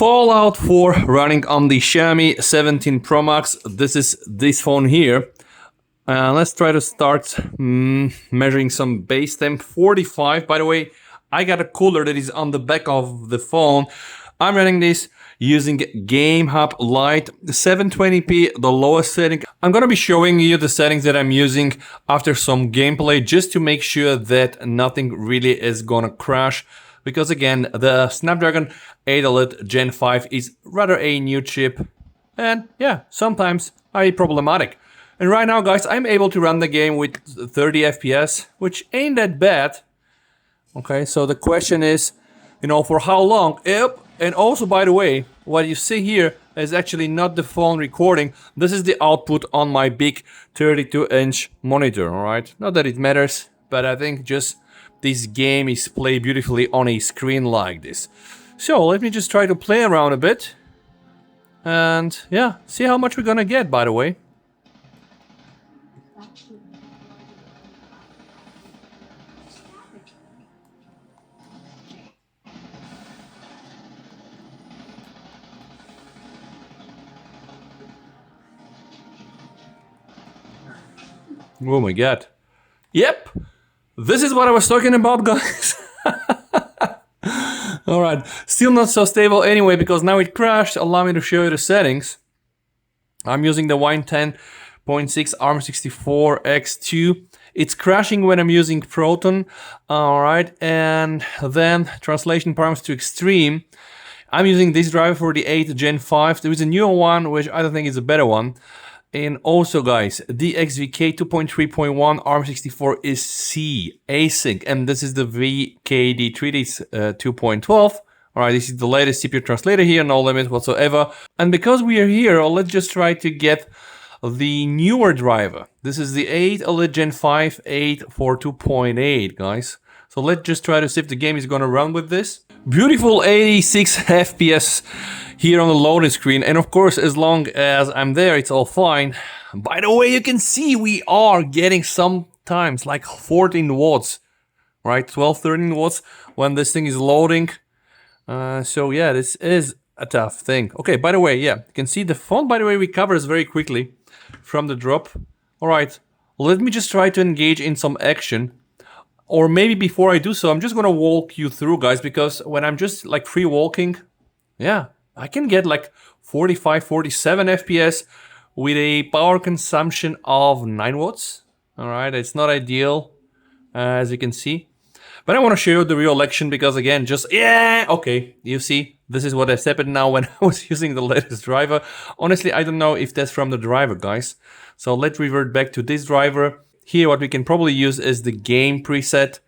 Fallout 4 running on the Xiaomi 17 Pro Max. This is this phone here. Let's try to start measuring some base temp. 45, by the way. I got a cooler that is on the back of the phone. I'm running this using GameHub Lite 720p, the lowest setting. I'm gonna be showing you the settings that I'm using after some gameplay just to make sure that nothing really is gonna crash. Because again, the Snapdragon 8 Elite Gen 5 is rather a new chip. And yeah, sometimes very problematic. And right now, guys, I'm able to run the game with 30 FPS, which ain't that bad. Okay, so the question is, you know, for how long? Yep. And also, by the way, what you see here is actually not the phone recording. This is the output on my big 32-inch monitor, all right? Not that it matters, but I think just this game is played beautifully on a screen like this. So let me just try to play around a bit. And yeah, see how much we're gonna get, by the way. Oh my god. Yep! This is what I was talking about, guys. Alright, still not so stable anyway, because now it crashed. Allow me to show you the settings. I'm using the Wine 10.6 ARM64X2. It's crashing when I'm using Proton. Alright, and then translation parameters to extreme. I'm using this driver for the 8 Gen 5. There is a newer one, which I don't think is a better one. And also, guys, the XVK 2.3.1 ARM64 is C async, and this is the VKD 3D 2.12. All right, this is the latest CPU translator here, no limit whatsoever. And because we are here, let's just try to get the newer driver. This is the 8 Elite Gen 5 842.8, guys. So let's just try to see if the game is gonna run with this. Beautiful 86 FPS here on the loading screen, and of course, as long as I'm there, it's all fine. By the way, you can see we are getting sometimes like 14 watts, right? 12, 13 watts when this thing is loading. So yeah, this is a tough thing. Okay, by the way, yeah, you can see the phone, by the way, recovers very quickly from the drop. All right, let me just try to engage in some action. Or maybe before I do so, I'm just gonna walk you through, guys, because when I'm just like free walking, yeah, I can get like 45, 47 FPS with a power consumption of 9 watts. All right, it's not ideal, as you can see. But I want to show you the real action because, again, just, yeah, okay, you see, this is what has happened now when I was using the latest driver. Honestly, I don't know if that's from the driver, guys. So let's revert back to this driver. Here, what we can probably use is the game preset.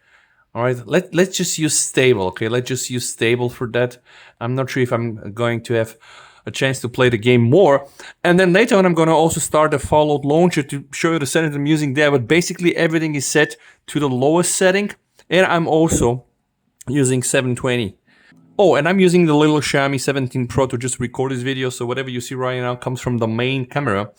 All right, let's just use stable, okay? Let's just use stable for that. I'm not sure if I'm going to have a chance to play the game more. And then later on, I'm going to also start the Fallout launcher to show you the settings I'm using there. But basically, everything is set to the lowest setting. And I'm also using 720. Oh, and I'm using the little Xiaomi 17 Pro to just record this video. So whatever you see right now comes from the main camera.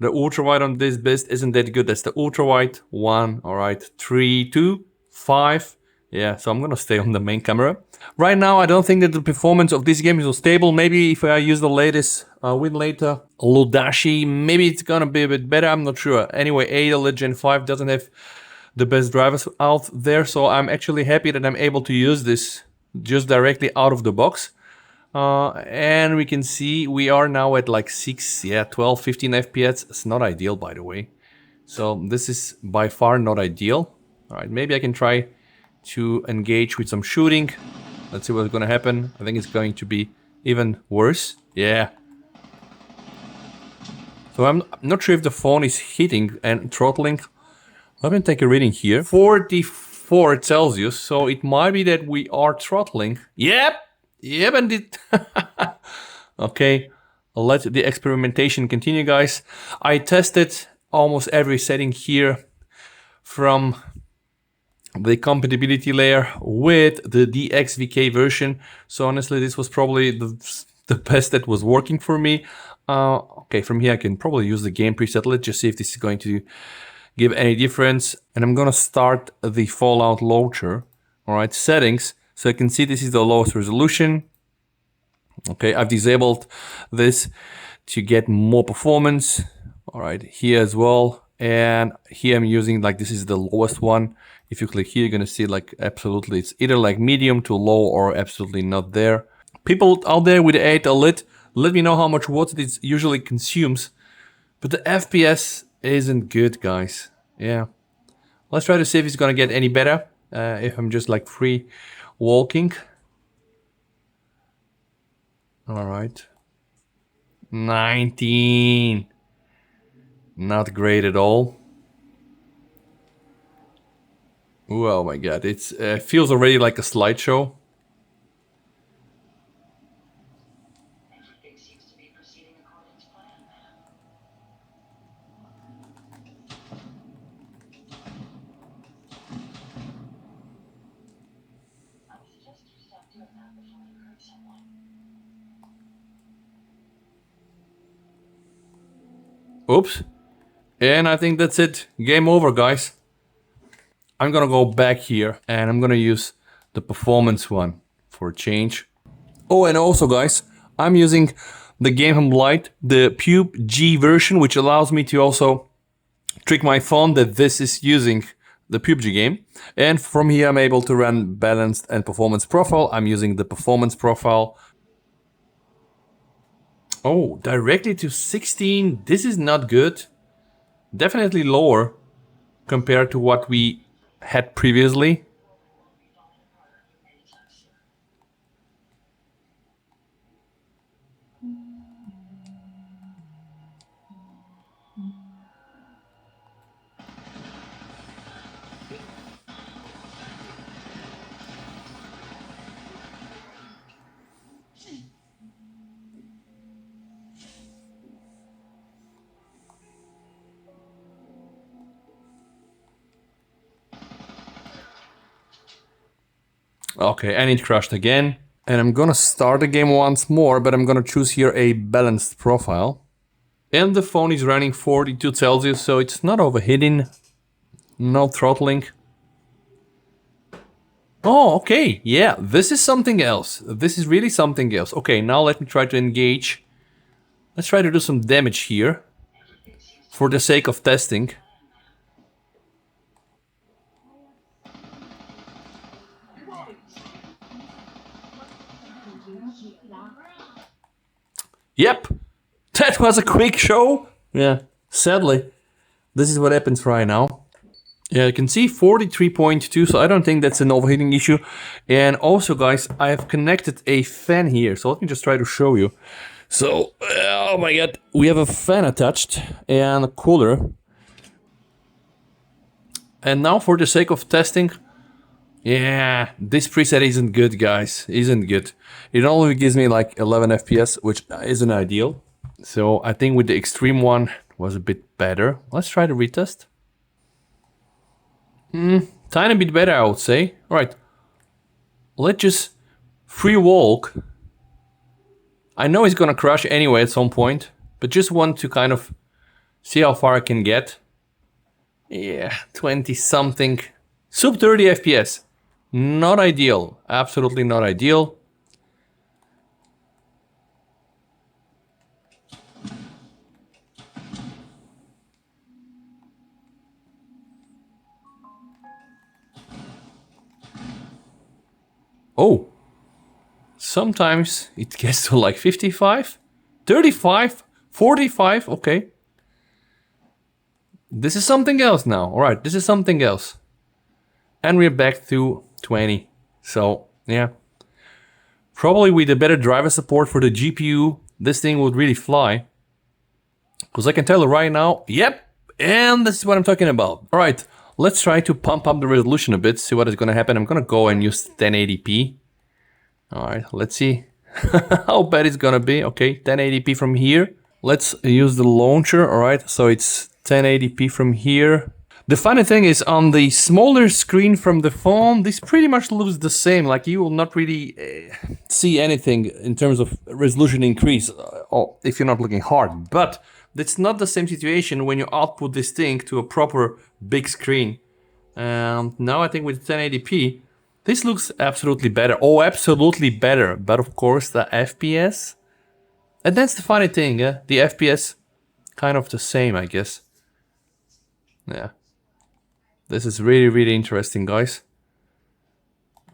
The ultra wide on this beast isn't that good. That's the ultra wide 1. All right, 3, 2, 5. Yeah, so I'm gonna stay on the main camera. Right now, I don't think that the performance of this game is so stable. Maybe if I use the latest win later, Ludashi, maybe it's gonna be a bit better. I'm not sure. Anyway, 8 Elite Gen 5 doesn't have the best drivers out there, so I'm actually happy that I'm able to use this just directly out of the box. And we can see we are now at like 6, yeah, 12, 15 FPS. It's not ideal, by the way. So this is by far not ideal. All right, maybe I can try to engage with some shooting. Let's see what's gonna happen. I think it's going to be even worse. Yeah. So I'm not sure if the phone is hitting and throttling. Let me take a reading here. 44 Celsius, so it might be that we are throttling. Yep, and it... Okay, let the experimentation continue, guys. I tested almost every setting here from the compatibility layer with the DXVK version. So honestly, this was probably the best that was working for me. Okay, from here I can probably use the game preset. Let's just see if this is going to give any difference. And I'm gonna start the Fallout launcher. All right, settings. So you can see this is the lowest resolution. Okay, I've disabled this to get more performance. All right, here as well. And here I'm using, like, this is the lowest one. If you click here, you're gonna see like absolutely, it's either like medium to low or absolutely not there. People out there with the 8 lit, let me know how much water it usually consumes. But the FPS isn't good, guys. Yeah. Let's try to see if it's gonna get any better. If I'm just like free walking. All right. 19. Not great at all. Ooh, oh my god, it feels already like a slideshow. Oops. And I think that's it. Game over, guys. I'm gonna go back here and I'm gonna use the performance one for a change. Oh, and also, guys, I'm using the GameHub Lite, the PUBG version, which allows me to also trick my phone that this is using the PUBG game. And from here, I'm able to run balanced and performance profile. I'm using the performance profile. Oh, directly to 16. This is not good. Definitely lower compared to what we had previously. Okay, and it crashed again. And I'm gonna start the game once more, but I'm gonna choose here a balanced profile. And the phone is running 42 Celsius, so it's not overheating. No throttling. Oh, okay, yeah, this is something else. This is really something else. Okay, now let me try to engage. Let's try to do some damage here. For the sake of testing. Yep, that was a quick show. Yeah, sadly, this is what happens right now. Yeah, you can see 43.2, so I don't think that's an overheating issue. And also, guys, I have connected a fan here, so let me just try to show you. So, oh my god, we have a fan attached and a cooler. And now for the sake of testing, yeah, this preset isn't good, guys, isn't good. It only gives me like 11 FPS, which isn't ideal. So I think with the extreme one was a bit better. Let's try to retest. Tiny bit better, I would say. All right, let's just free walk. I know it's gonna crash anyway at some point, but just want to kind of see how far I can get. Yeah, 20 something. Sub 30 FPS. Not ideal. Absolutely not ideal. Oh. Sometimes it gets to like 55, 35, 45. Okay. This is something else now. All right, this is something else. And we're back to 20. So, yeah. Probably with a better driver support for the GPU, this thing would really fly. Because I can tell you right now, yep, and this is what I'm talking about. All right, let's try to pump up the resolution a bit, see what is going to happen. I'm going to go and use 1080p. All right, let's see how bad it's going to be. Okay, 1080p from here. Let's use the launcher. All right, so it's 1080p from here. The funny thing is, on the smaller screen from the phone, this pretty much looks the same. Like, you will not really see anything in terms of resolution increase if you're not looking hard. But it's not the same situation when you output this thing to a proper big screen. Now I think with 1080p, This looks absolutely better. Oh, absolutely better. But of course, the FPS. And that's the funny thing, the FPS kind of the same, I guess. Yeah. This is really, really interesting, guys.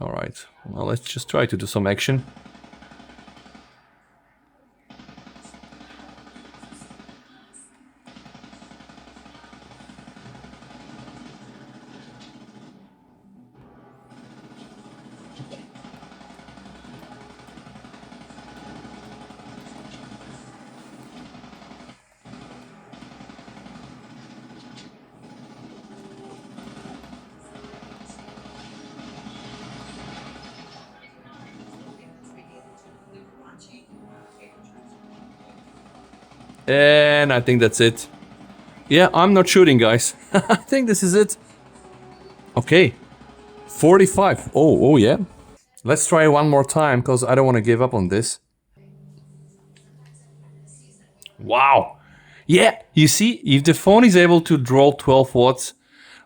Alright, well, let's just try to do some action. And I think that's it. Yeah, I'm not shooting, guys. I think this is it. Okay. 45. Oh, yeah. Let's try one more time, because I don't want to give up on this. Wow. Yeah, you see, if the phone is able to draw 12 watts,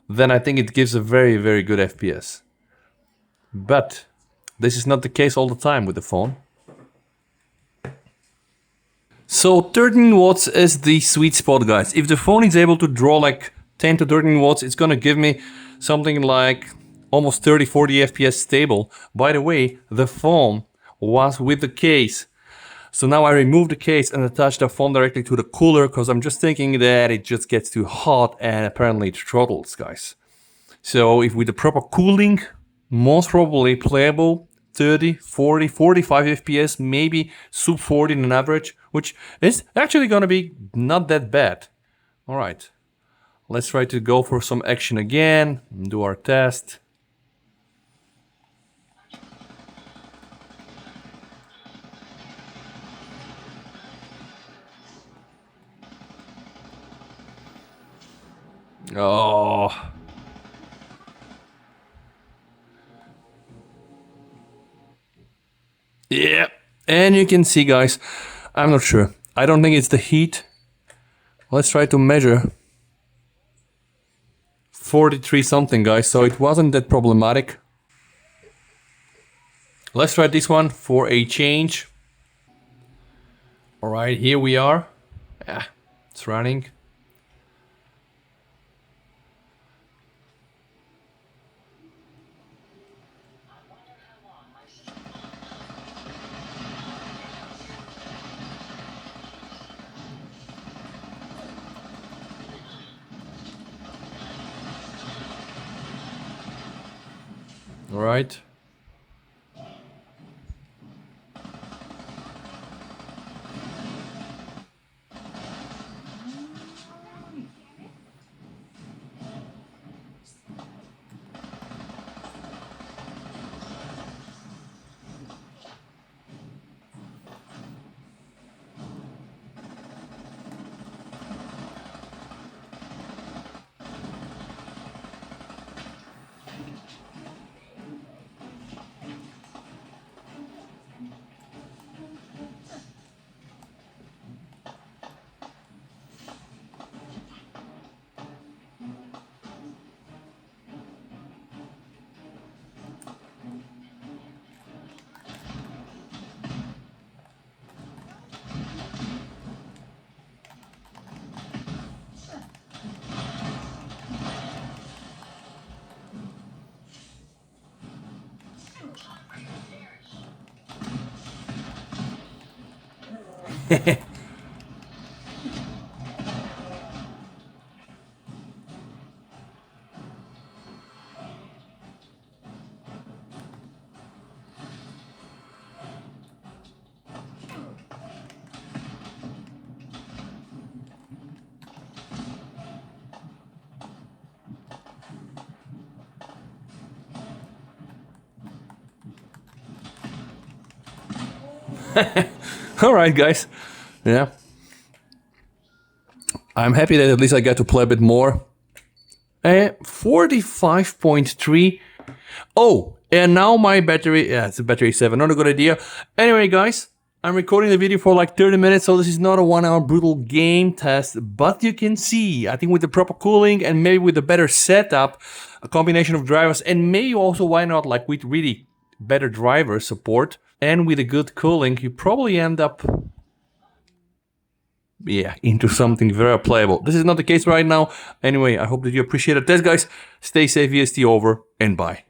then I think it gives a very, very good FPS. But this is not the case all the time with the phone. So 13 watts is the sweet spot, guys. If the phone is able to draw like 10 to 13 watts, it's gonna give me something like almost 30-40 FPS stable. By the way, the phone was with the case. So now I remove the case and attach the phone directly to the cooler, because I'm just thinking that it just gets too hot and apparently it throttles, guys. So if with the proper cooling, most probably playable 30, 40, 45 FPS, maybe sub 40 on average, which is actually gonna be not that bad. All right, let's try to go for some action again and do our test. Oh. Yeah, and you can see, guys, I'm not sure. I don't think it's the heat. Let's try to measure. 43 something, guys, so it wasn't that problematic. Let's try this one for a change. All right, here we are. Yeah, it's running. All right. All right, guys. Yeah. I'm happy that at least I got to play a bit more. 45.3. Oh, and now my battery... Yeah, it's a battery 7. Not a good idea. Anyway, guys, I'm recording the video for like 30 minutes, so this is not a 1-hour brutal game test. But you can see, I think with the proper cooling and maybe with a better setup, a combination of drivers, and maybe also, why not, like with really better driver support and with a good cooling, you probably end up into something very playable. This is not the case right now. Anyway, I hope that you appreciate the test, guys. Stay safe, VST over, and bye.